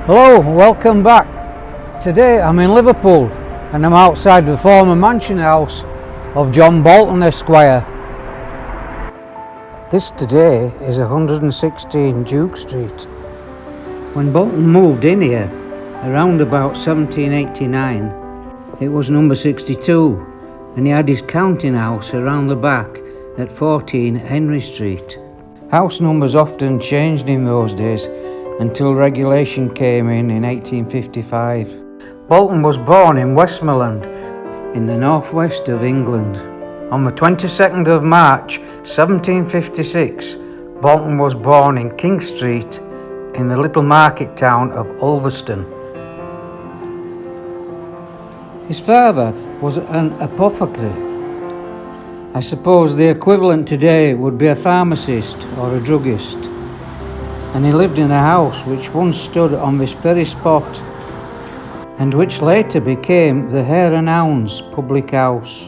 Hello, welcome back. Today I'm in Liverpool and I'm outside the former mansion house of John Bolton Esquire. This today is 116 Duke Street. When Bolton moved in here around about 1789, it was number 62 and he had his counting house around the back at 14 Henry Street. House numbers often changed in those days until regulation came in 1855. Bolton was born in Westmoreland in the northwest of England. On the 22nd of March 1756, Bolton was born in King Street in the little market town of Ulverston. His father was an apothecary. I suppose the equivalent today would be a pharmacist or a druggist. And he lived in a house which once stood on this very spot and which later became the Hare and Hounds public house.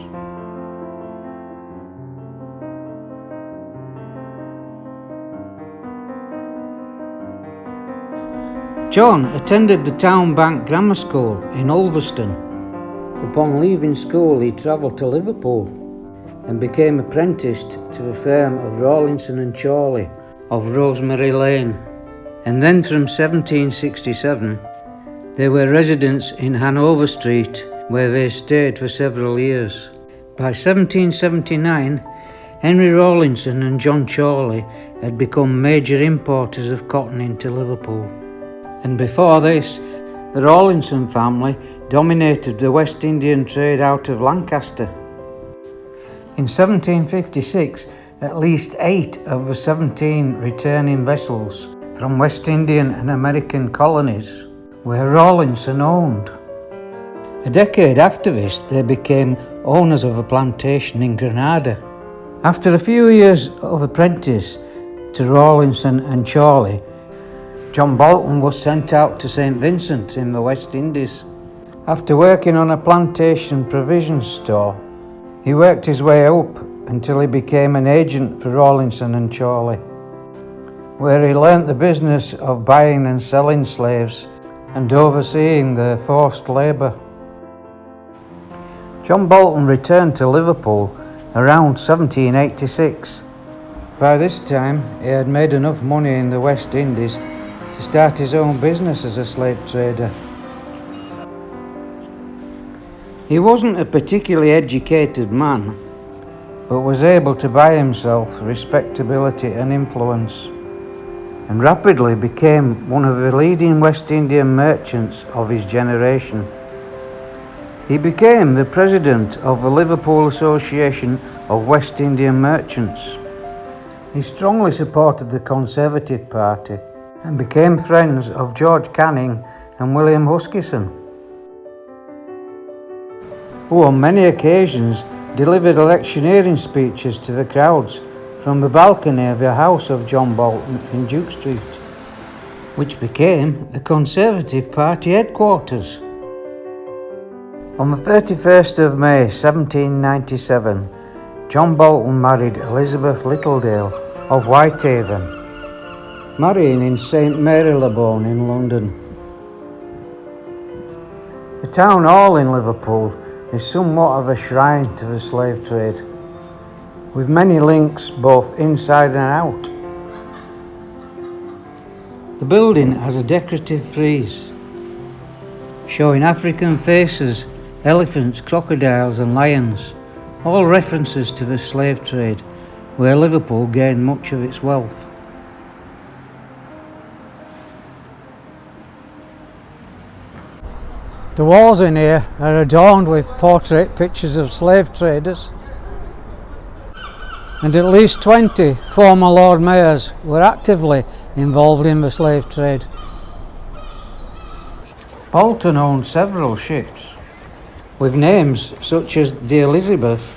John attended the Town Bank Grammar School in Ulverston. Upon leaving school he travelled to Liverpool and became apprenticed to the firm of Rawlinson and Chorley of Rosemary Lane, and then from 1767 they were residents in Hanover Street where they stayed for several years. By 1779 Henry Rawlinson and John Chorley had become major importers of cotton into Liverpool, and before this the Rawlinson family dominated the West Indian trade out of Lancaster. In 1756 at least 8 of the 17 returning vessels from West Indian and American colonies were Rawlinson owned. A decade after this, they became owners of a plantation in Granada. After a few years of apprentice to Rawlinson and Chorley, John Bolton was sent out to St. Vincent in the West Indies. After working on a plantation provision store, he worked his way up until he became an agent for Rawlinson and Chorley, where he learnt the business of buying and selling slaves and overseeing their forced labour. John Bolton returned to Liverpool around 1786. By this time he had made enough money in the West Indies to start his own business as a slave trader. He wasn't a particularly educated man, but was able to buy himself respectability and influence, and rapidly became one of the leading West Indian merchants of his generation. He became the president of the Liverpool Association of West Indian Merchants. He strongly supported the Conservative Party and became friends of George Canning and William Huskisson, who on many occasions delivered electioneering speeches to the crowds from the balcony of the house of John Bolton in Duke Street, which became the Conservative Party headquarters. On the 31st of May 1797, John Bolton married Elizabeth Littledale of Whitehaven, marrying in St. Marylebone in London. The town hall in Liverpool is somewhat of a shrine to the slave trade, with many links both inside and out. The building has a decorative frieze showing African faces, elephants, crocodiles and lions, all references to the slave trade where Liverpool gained much of its wealth. The walls in here are adorned with portrait pictures of slave traders, and at least 20 former Lord Mayors were actively involved in the slave trade. Bolton owned several ships with names such as the Elizabeth,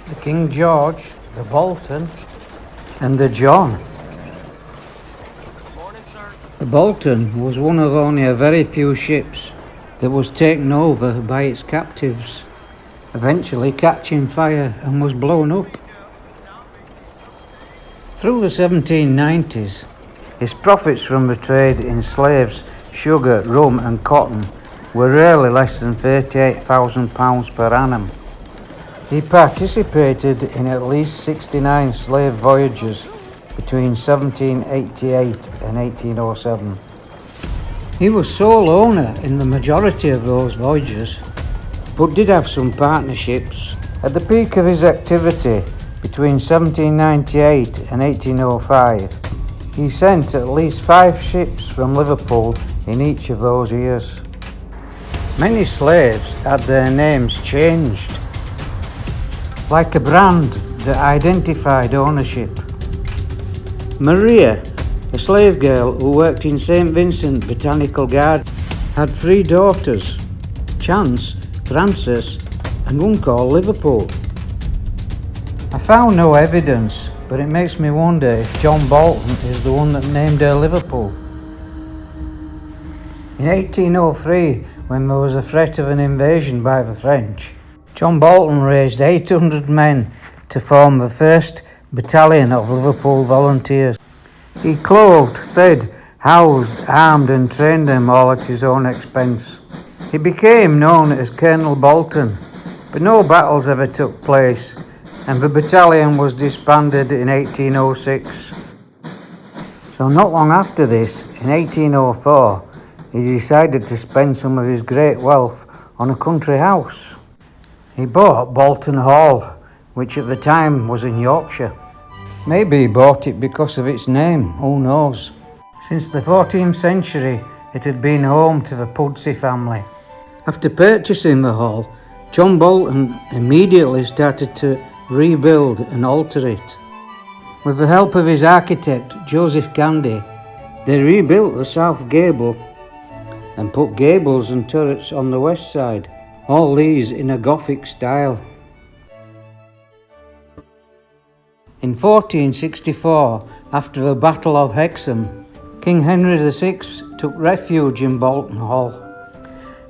the King George, the Bolton and the John. The Bolton was one of only a very few ships that was taken over by its captives, eventually catching fire and was blown up. Through the 1790s, his profits from the trade in slaves sugar, rum and cotton were rarely less than £38,000 per annum. He participated in at least 69 slave voyages between 1788 and 1807. He was sole owner in the majority of those voyages, but did have some partnerships. At the peak of his activity between 1798 and 1805, he sent at least 5 ships from Liverpool in each of those years. Many slaves had their names changed, like a brand that identified ownership. Maria, a slave girl who worked in St. Vincent Botanical Garden, had 3 daughters, Chance, Frances and one called Liverpool. I found no evidence, but it makes me wonder if John Bolton is the one that named her Liverpool. In 1803, when there was a threat of an invasion by the French, John Bolton raised 800 men to form the 1st Battalion of Liverpool Volunteers. He clothed, fed, housed, armed and trained them all at his own expense. He became known as Colonel Bolton, but no battles ever took place, and the battalion was disbanded in 1806. So not long after this, in 1804, he decided to spend some of his great wealth on a country house. He bought Bolton Hall, which at the time was in Yorkshire. Maybe he bought it because of its name, who knows? Since the 14th century, it had been home to the Pudsey family. After purchasing the hall, John Bolton immediately started to rebuild and alter it. With the help of his architect, Joseph Candy, they rebuilt the south gable and put gables and turrets on the west side, all these in a Gothic style. In 1464, after the Battle of Hexham, King Henry VI took refuge in Bolton Hall,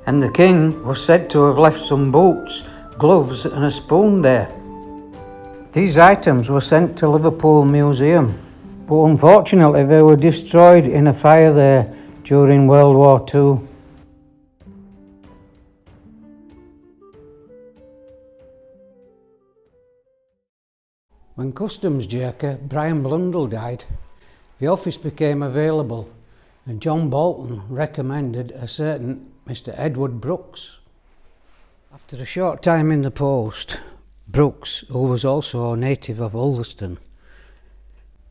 and the king was said to have left some boots, gloves and a spoon there. These items were sent to Liverpool Museum, but unfortunately they were destroyed in a fire there during World War II. When customs jerker Brian Blundell died, the office became available and John Bolton recommended a certain Mr. Edward Brooks. After a short time in the post, Brooks, who was also a native of Ulverston,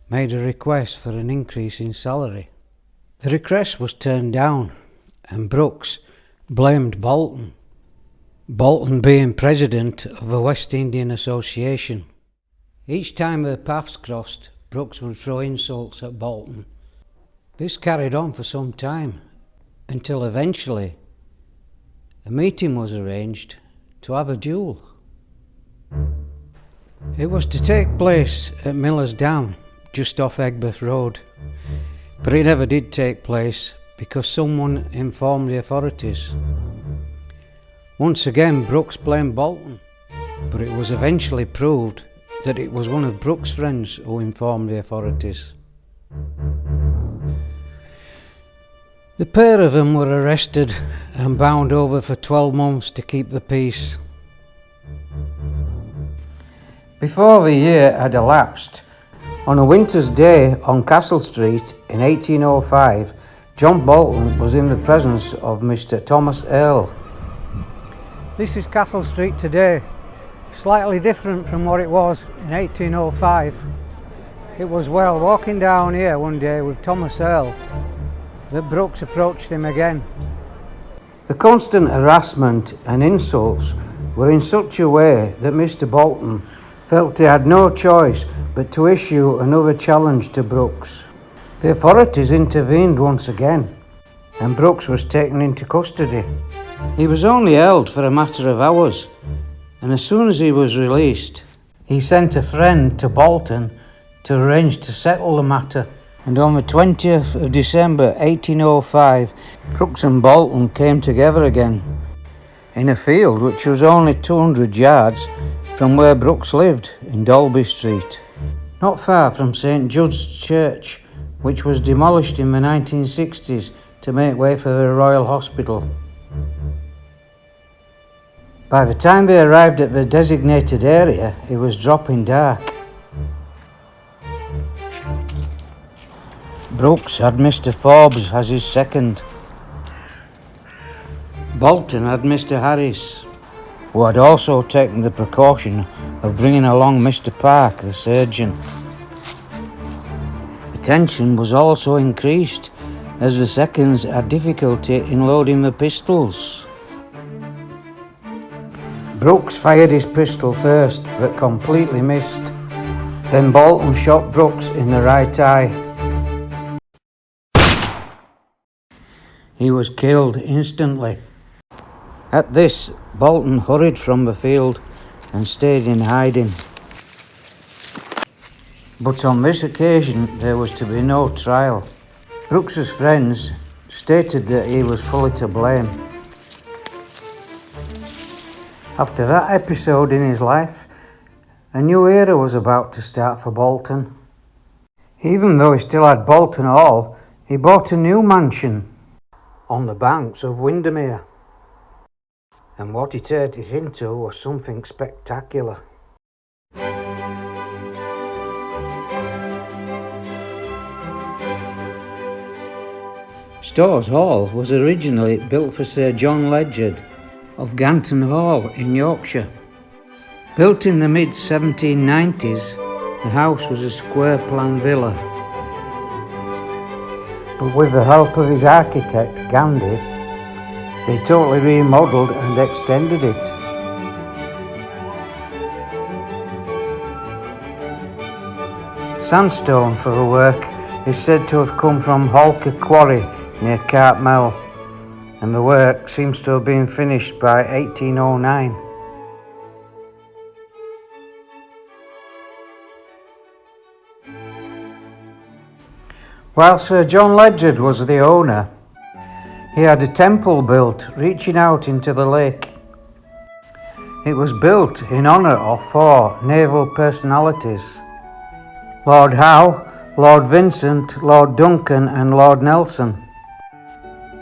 made a request for an increase in salary. The request was turned down and Brooks blamed Bolton, Bolton being president of the West Indian Association. Each time their paths crossed, Brooks would throw insults at Bolton. This carried on for some time, until eventually a meeting was arranged to have a duel. It was to take place at Miller's Dam, just off Egbert Road, but it never did take place because someone informed the authorities. Once again, Brooks blamed Bolton, but it was eventually proved that it was one of Brooks' friends who informed the authorities. The pair of them were arrested and bound over for 12 months to keep the peace. Before the year had elapsed, on a winter's day on Castle Street in 1805, John Bolton was in the presence of Mr. Thomas Earl. This is Castle Street today. Slightly different from what it was in 1805. It was while walking down here one day with Thomas Earl that Brooks approached him again. The constant harassment and insults were in such a way that Mr. Bolton felt he had no choice but to issue another challenge to Brooks. The authorities intervened once again and Brooks was taken into custody. He was only held for a matter of hours, and as soon as he was released, he sent a friend to Bolton to arrange to settle the matter. And on the 20th of December 1805, Brooks and Bolton came together again, in a field which was only 200 yards from where Brooks lived, in Dolby Street, not far from St. Jude's Church, which was demolished in the 1960s to make way for the Royal Hospital. By the time they arrived at the designated area, it was dropping dark. Brooks had Mr. Forbes as his second. Bolton had Mr. Harris, who had also taken the precaution of bringing along Mr. Park, the surgeon. The tension was also increased as the seconds had difficulty in loading the pistols. Brooks fired his pistol first, but completely missed. Then Bolton shot Brooks in the right eye. He was killed instantly. At this, Bolton hurried from the field and stayed in hiding. But on this occasion there was to be no trial. Brooks's friends stated that he was fully to blame. After that episode in his life, a new era was about to start for Bolton. Even though he still had Bolton Hall, he bought a new mansion on the banks of Windermere. And what he turned it into was something spectacular. Storrs Hall was originally built for Sir John Ledyard of Ganton Hall in Yorkshire. Built in the mid-1790s, the house was a square plan villa. But with the help of his architect, Gandhi, they totally remodelled and extended it. Sandstone for the work is said to have come from Holker Quarry near Cartmel, and the work seems to have been finished by 1809. While Sir John Ledyard was the owner, he had a temple built reaching out into the lake. It was built in honour of 4 naval personalities: Lord Howe, Lord Vincent, Lord Duncan and Lord Nelson.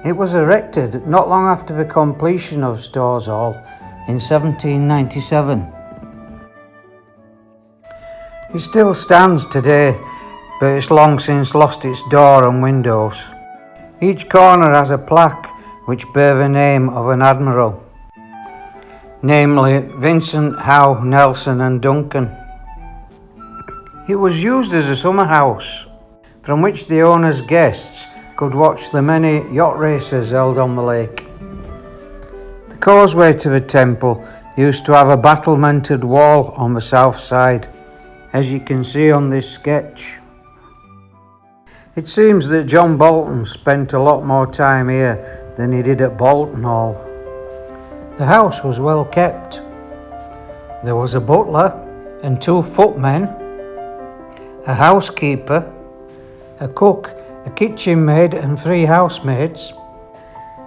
It was erected not long after the completion of Storrs Hall in 1797. It still stands today, but it's long since lost its door and windows. Each corner has a plaque which bear the name of an admiral, namely Vincent, Howe, Nelson and Duncan. It was used as a summer house, from which the owner's guests could watch the many yacht races held on the lake. The causeway to the temple used to have a battlemented wall on the south side, as you can see on this sketch. It seems that John Bolton spent a lot more time here than he did at Bolton Hall. The house was well kept. There was a butler and 2 footmen, a housekeeper, a cook, a kitchen maid and 3 housemaids,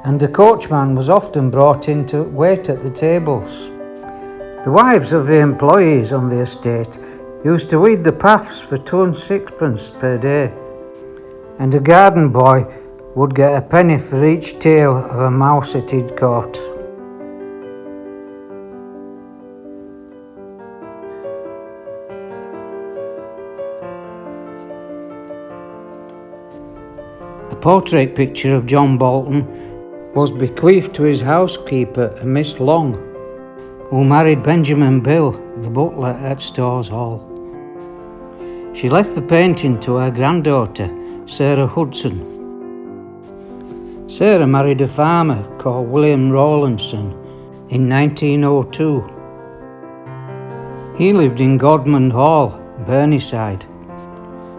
and the coachman was often brought in to wait at the tables. The wives of the employees on the estate used to weed the paths for 2 and 6pence per day, and a garden boy would get a penny for each tail of a mouse that he'd caught. A portrait picture of John Bolton was bequeathed to his housekeeper, a Miss Long, who married Benjamin Bill, the butler at Storrs Hall. She left the painting to her granddaughter, Sarah Hudson. Sarah married a farmer called William Rawlinson in 1902. He lived in Godmond Hall, Burneside.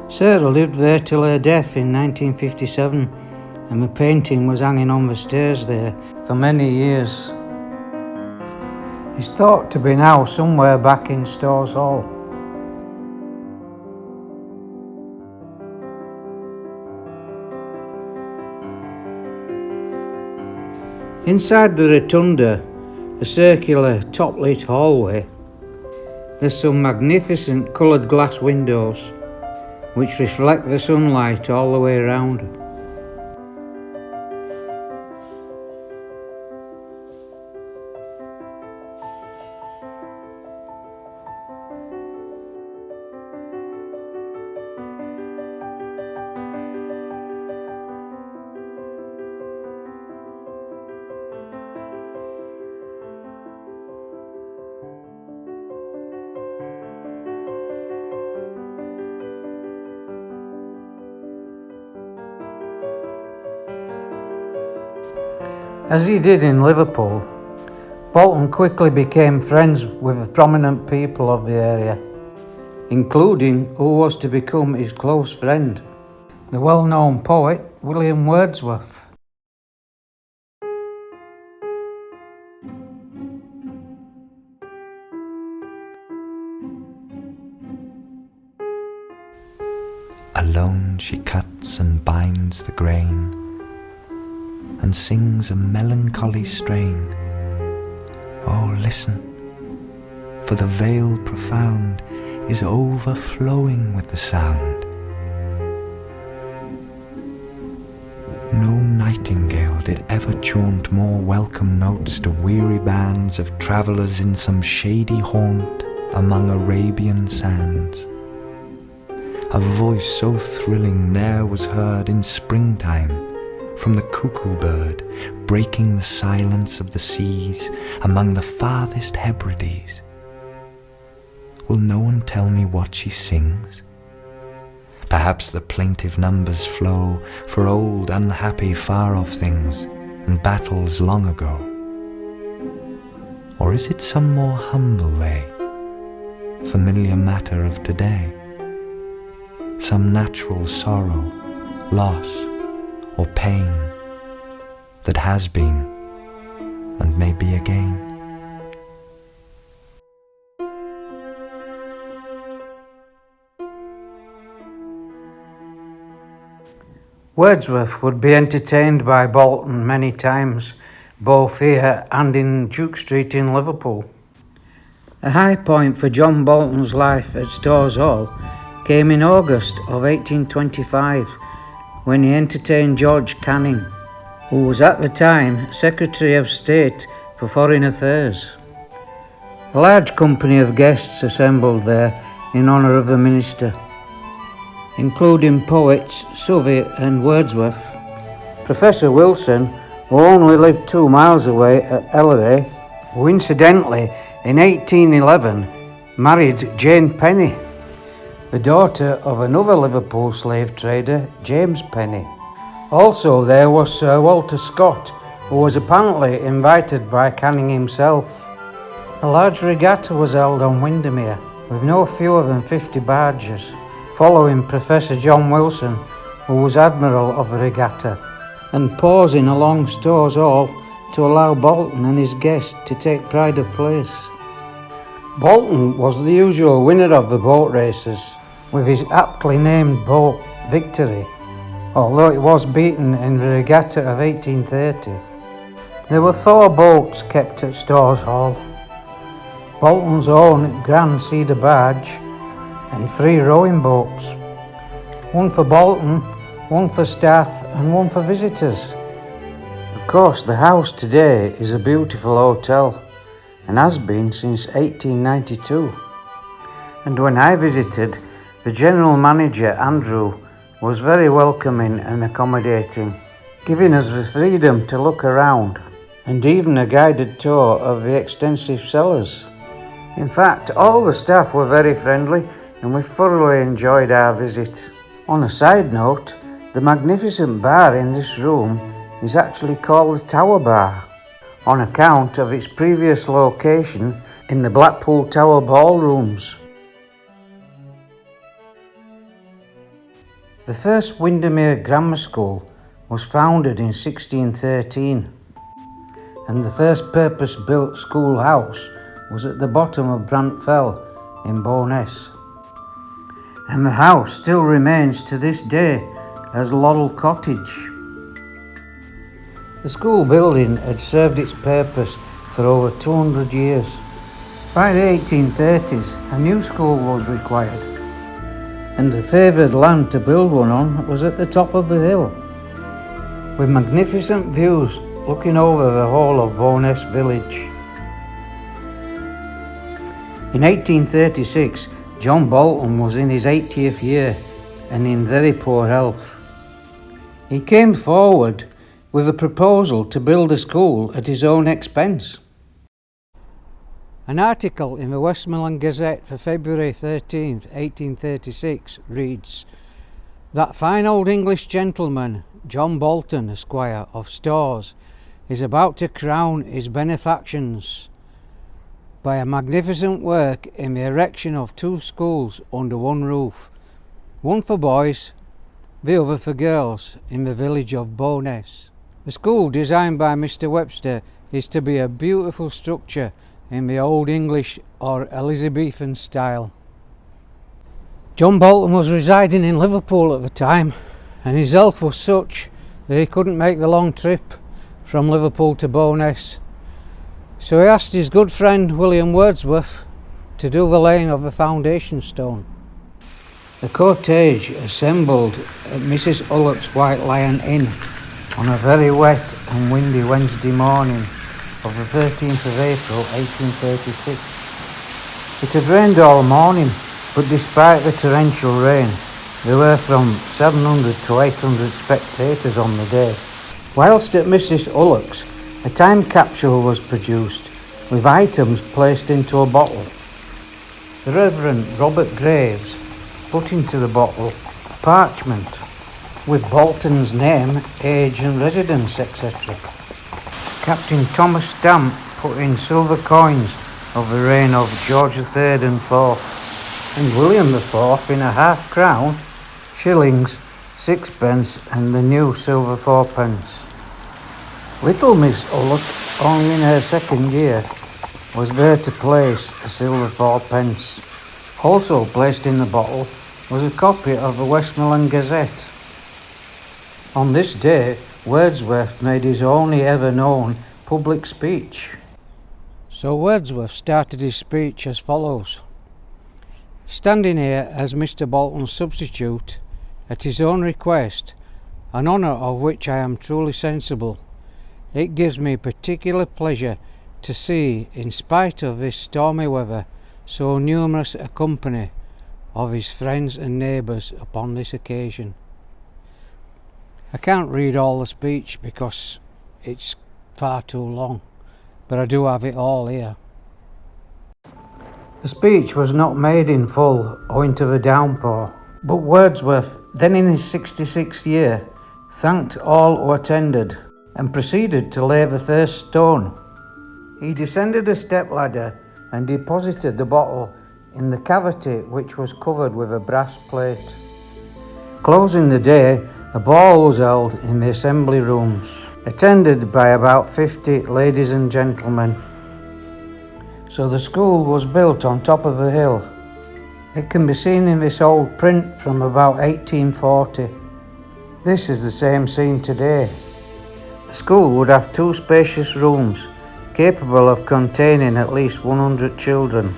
Sarah lived there till her death in 1957, and the painting was hanging on the stairs there for many years. It's thought to be now somewhere back in Storrs Hall. Inside the rotunda, a circular top-lit hallway, there's some magnificent coloured glass windows which reflect the sunlight all the way around. As he did in Liverpool, Bolton quickly became friends with the prominent people of the area, including who was to become his close friend, the well-known poet William Wordsworth. Alone she cuts and binds the grain, and sings a melancholy strain. Oh, listen, for the vale profound is overflowing with the sound. No nightingale did ever chaunt more welcome notes to weary bands of travellers in some shady haunt among Arabian sands. A voice so thrilling ne'er was heard in springtime from the cuckoo bird, breaking the silence of the seas among the farthest Hebrides. Will no one tell me what she sings? Perhaps the plaintive numbers flow for old, unhappy, far-off things and battles long ago. Or is it some more humble lay, familiar matter of today? Some natural sorrow, loss, or pain that has been and may be again? Wordsworth would be entertained by Bolton many times, both here and in Duke Street in Liverpool. A high point for John Bolton's life at Storrs Hall came in August of 1825, when he entertained George Canning, who was at the time Secretary of State for Foreign Affairs. A large company of guests assembled there in honour of the minister, including poets Southey and Wordsworth. Professor Wilson, who only lived 2 miles away at Elleray, who incidentally in 1811 married Jane Penny, the daughter of another Liverpool slave trader, James Penny. Also there was Sir Walter Scott, who was apparently invited by Canning himself. A large regatta was held on Windermere, with no fewer than 50 barges, following Professor John Wilson, who was Admiral of the regatta, and pausing along Storrs Hall to allow Bolton and his guests to take pride of place. Bolton was the usual winner of the boat races, with his aptly named boat Victory, although it was beaten in the regatta of 1830. There were 4 boats kept at Storrs Hall: Bolton's own Grand Cedar barge and 3 rowing boats, one for Bolton, one for staff and one for visitors. Of course, the house today is a beautiful hotel and has been since 1892. And when I visited, the general manager, Andrew, was very welcoming and accommodating, giving us the freedom to look around and even a guided tour of the extensive cellars. In fact, all the staff were very friendly and we thoroughly enjoyed our visit. On a side note, the magnificent bar in this room is actually called the Tower Bar, on account of its previous location in the Blackpool Tower ballrooms. The first Windermere Grammar School was founded in 1613, and the first purpose-built schoolhouse was at the bottom of Brant Fell in Bowness. And the house still remains to this day as Laurel Cottage. The school building had served its purpose for over 200 years. By the 1830s, a new school was required, and the favoured land to build one on was at the top of the hill, with magnificent views looking over the whole of Bowness village. In 1836, John Bolton was in his 80th year and in very poor health. He came forward with a proposal to build a school at his own expense. An article in the Westmoreland Gazette for February 13th, 1836 reads, "That fine old English gentleman, John Bolton, Esquire, of Storrs, is about to crown his benefactions by a magnificent work in the erection of 2 schools under one roof, one for boys, the other for girls, in the village of Bowness. The school, designed by Mr. Webster, is to be a beautiful structure in the Old English or Elizabethan style. John Bolton was residing in Liverpool at the time, and his health was such that he couldn't make the long trip from Liverpool to Bowness. So he asked his good friend William Wordsworth to do the laying of the foundation stone. The cortege assembled at Mrs. Ullock's White Lion Inn on a very wet and windy Wednesday morning of the 13th of April 1836. It had rained all morning, but despite the torrential rain, there were from 700 to 800 spectators on the day. Whilst at Mrs. Ullock's, a time capsule was produced with items placed into a bottle. The Reverend Robert Graves put into the bottle parchment with Bolton's name, age and residence, etc. Captain Thomas Stamp put in silver coins of the reign of George III and IV, and William IV in a half crown, shillings, sixpence and the new silver 4pence. Little Miss Ullock, only in her 2nd year, was there to place a silver 4pence. Also placed in the bottle was a copy of the Westmoreland Gazette. On this day, Wordsworth made his only ever known public speech. So Wordsworth started his speech as follows. Standing here as Mr. Bolton's substitute, at his own request, an honour of which I am truly sensible, it gives me particular pleasure to see, in spite of this stormy weather, so numerous a company of his friends and neighbours upon this occasion. I can't read all the speech because it's far too long, but I do have it all here. The speech was not made in full owing to the downpour, but Wordsworth, then in his 66th year, thanked all who attended and proceeded to lay the first stone. He descended a step ladder and deposited the bottle in the cavity which was covered with a brass plate. Closing the day, a ball was held in the assembly rooms, attended by about 50 ladies and gentlemen. So the school was built on top of the hill. It can be seen in this old print from about 1840. This is the same scene today. The school would have 2 spacious rooms, capable of containing at least 100 children,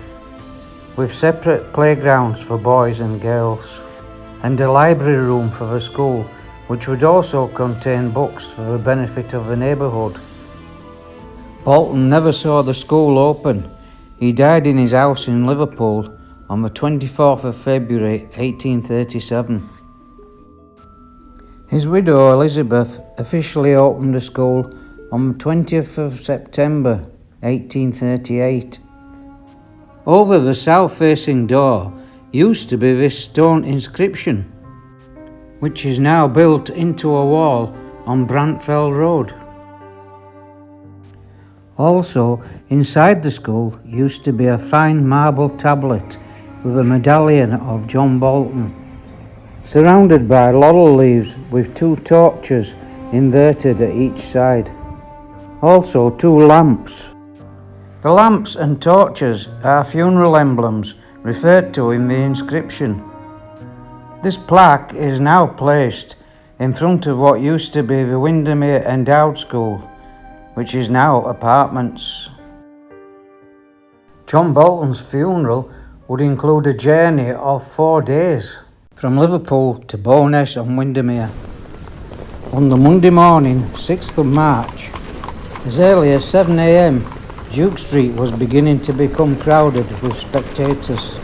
with separate playgrounds for boys and girls, and a library room for the school, which would also contain books for the benefit of the neighbourhood. Bolton never saw the school open. He died in his house in Liverpool on the 24th of February 1837. His widow Elizabeth officially opened the school on the 20th of September 1838. Over the south-facing door used to be this stone inscription, which is now built into a wall on Brantfell Road. Also, inside the school used to be a fine marble tablet with a medallion of John Bolton, surrounded by laurel leaves with 2 torches inverted at each side. Also 2 lamps. The lamps and torches are funeral emblems referred to in the inscription. This plaque is now placed in front of what used to be the Windermere Endowed School, which is now apartments. John Bolton's funeral would include a journey of 4 days from Liverpool to Bowness on Windermere. On the Monday morning, 6th of March, as early as 7 a.m, Duke Street was beginning to become crowded with spectators.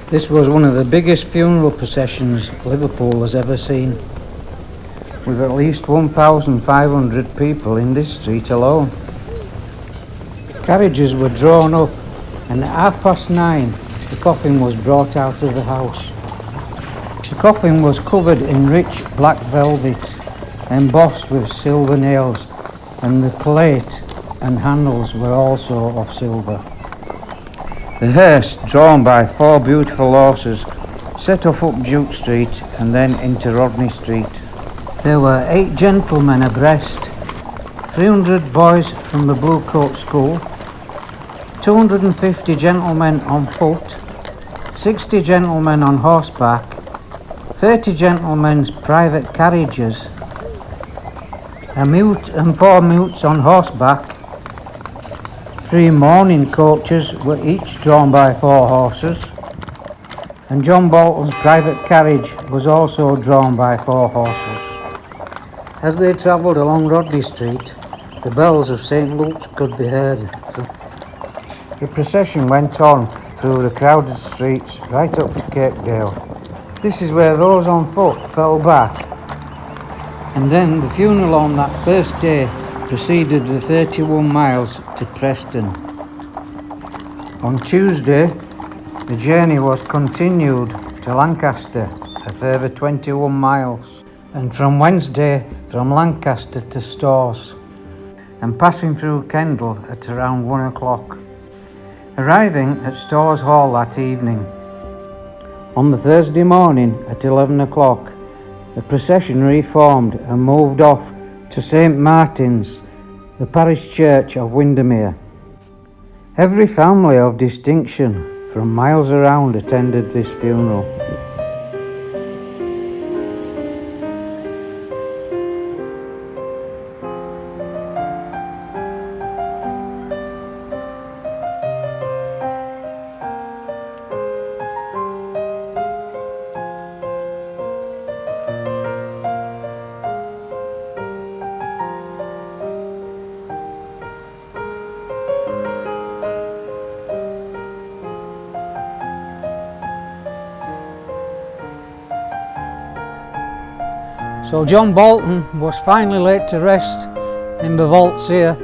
This was one of the biggest funeral processions Liverpool has ever seen, with at least 1,500 people in this street alone. Carriages were drawn up, and at 9:30 the coffin was brought out of the house. The coffin was covered in rich black velvet, embossed with silver nails and the plate and handles were also of silver. The hearse, drawn by 4 beautiful horses, set off up Duke Street and then into Rodney Street. There were 8 gentlemen abreast, 300 boys from the Blue Coat School, 250 gentlemen on foot, 60 gentlemen on horseback, 30 gentlemen's private carriages, a mute and 4 mutes on horseback. 3 mourning coaches were each drawn by 4 horses, and John Bolton's private carriage was also drawn by 4 horses. As they travelled along Rodney Street, the bells of St. Luke's could be heard. The procession went on through the crowded streets right up to Capedale. This is where those on foot fell back, and then the funeral on that first day proceeded the 31 miles to Preston. On Tuesday, the journey was continued to Lancaster, a further 21 miles, and from Wednesday from Lancaster to Storrs, and passing through Kendal at around 1 o'clock, arriving at Storrs Hall that evening. On the Thursday morning at 11 o'clock, the procession reformed and moved off to St. Martin's, the parish church of Windermere. Every family of distinction from miles around attended this funeral. So John Bolton was finally laid to rest in the vaults here.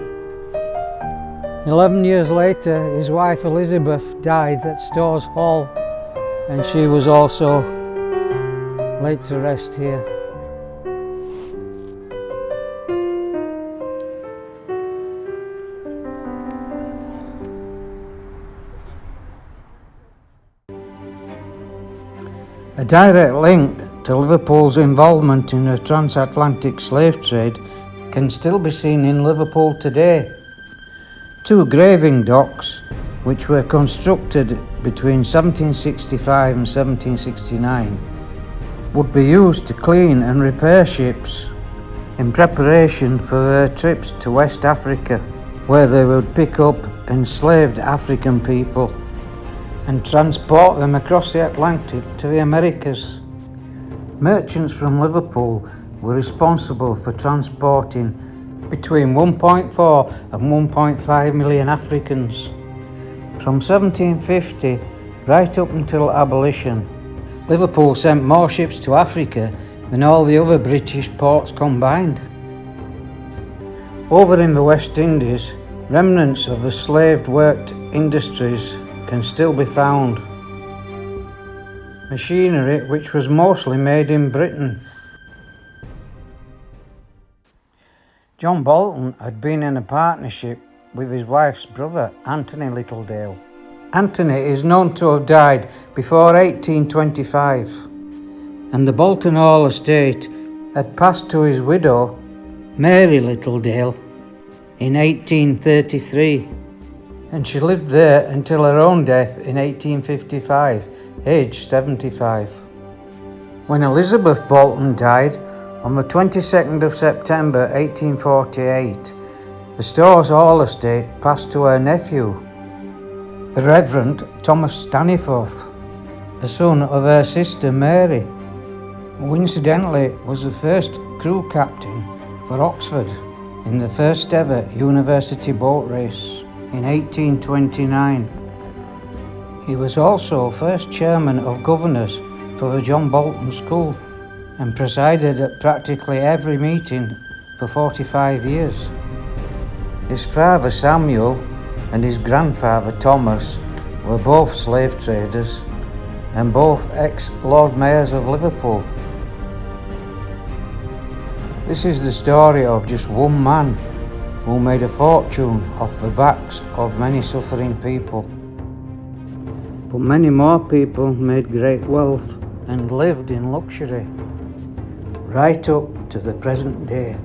11 years later, his wife Elizabeth died at Storrs Hall, and she was also laid to rest here. A direct link to Liverpool's involvement in the transatlantic slave trade can still be seen in Liverpool today. 2 graving docks, which were constructed between 1765 and 1769, would be used to clean and repair ships in preparation for their trips to West Africa, where they would pick up enslaved African people and transport them across the Atlantic to the Americas. Merchants from Liverpool were responsible for transporting between 1.4 and 1.5 million Africans. From 1750 right up until abolition, Liverpool sent more ships to Africa than all the other British ports combined. Over in the West Indies, remnants of the slave-worked industries can still be found. Machinery which was mostly made in Britain. John Bolton had been in a partnership with his wife's brother, Anthony Littledale. Anthony is known to have died before 1825, and the Bolton Hall estate had passed to his widow, Mary Littledale, in 1833, and she lived there until her own death in 1855, aged 75. When Elizabeth Bolton died on the 22nd of September 1848, the Storrs Hall estate passed to her nephew, the Reverend Thomas Staniforth, the son of her sister Mary, who incidentally was the first crew captain for Oxford in the first ever university boat race in 1829. He was also first chairman of governors for the John Bolton School and presided at practically every meeting for 45 years. His father Samuel and his grandfather Thomas were both slave traders and both ex-Lord Mayors of Liverpool. This is the story of just one man who made a fortune off the backs of many suffering people. But many more people made great wealth and lived in luxury, right up to the present day.